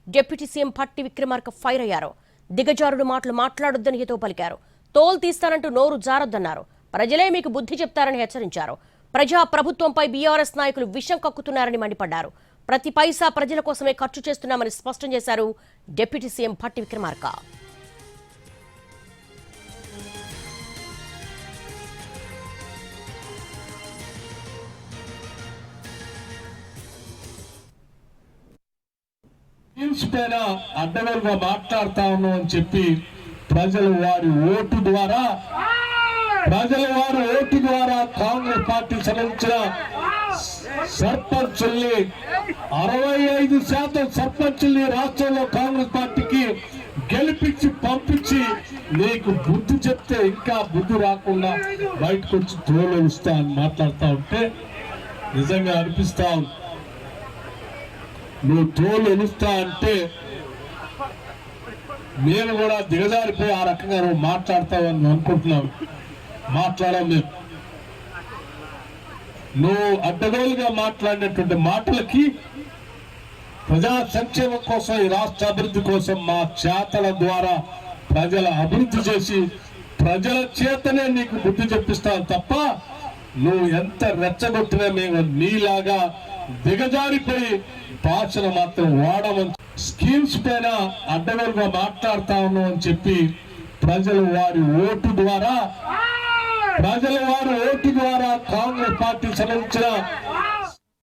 Deputy CM Bhatti Vikramarka fire అయ్యారు. దిగజారుడు మాటలు మాట్లాడొద్దని హితవు పలికారు. తోలు తీస్తానంటూ నోరు జారొద్దన్నారు. ప్రజలే మీకు బుద్ధి చెప్తారని హెచ్చరించారు. ప్రజా ప్రభుత్వంపై బీఆర్ఎస్ నాయకులు విషం కక్కుతున్నారని మండిపడ్డారు. ప్రతి పైసా ప్రజల కోసమే ఖర్చు చేస్తున్నామని స్పష్టం చేశారు డిప్యూటీ సీఎం భట్టి విక్రమార్క. పైన అడ్డగోలుగా మాట్లాడుతా ఉన్నాం అని చెప్పి ప్రజలు వారి ఓటు ద్వారా కాంగ్రెస్ పార్టీ సంబంధించిన సర్పంచుల్ని 65% సర్పంచుల్ని రాష్ట్రంలో కాంగ్రెస్ పార్టీకి గెలిపించి పంపించి నీకు బుద్ధి చెప్తే ఇంకా బుద్ధి రాకుండా బయటకు వచ్చి తోలుస్తా అని మాట్లాడుతూ ఉంటే నిజంగా అనిపిస్తా ఉంది. నువ్వు తోలు ఎలుస్తా అంటే నేను కూడా దిగజారిపోయి ఆ రకంగా నువ్వు మాట్లాడతావని అనుకుంటున్నావు. మాట్లాడడం లేదు. నువ్వు అడ్డగోలుగా మాట్లాడినటువంటి మాటలకి ప్రజా సంక్షేమం కోసం, ఈ రాష్ట్ర అభివృద్ధి కోసం మా చేతల ద్వారా ప్రజల అభివృద్ధి చేసి ప్రజల చేతనే నీకు బుద్ధి చెప్పిస్తావు తప్ప నువ్వు ఎంత రెచ్చగొట్టినా మేము నీలాగా దిగజారిపోయి భాషను మాత్రం వాడమని స్కీమ్స్ పైన అడ్డగోలుగా మాట్లాడుతా ఉన్నాం అని చెప్పి ప్రజలు వారి ఓటు ద్వారా కాంగ్రెస్ పార్టీ సంబంధించిన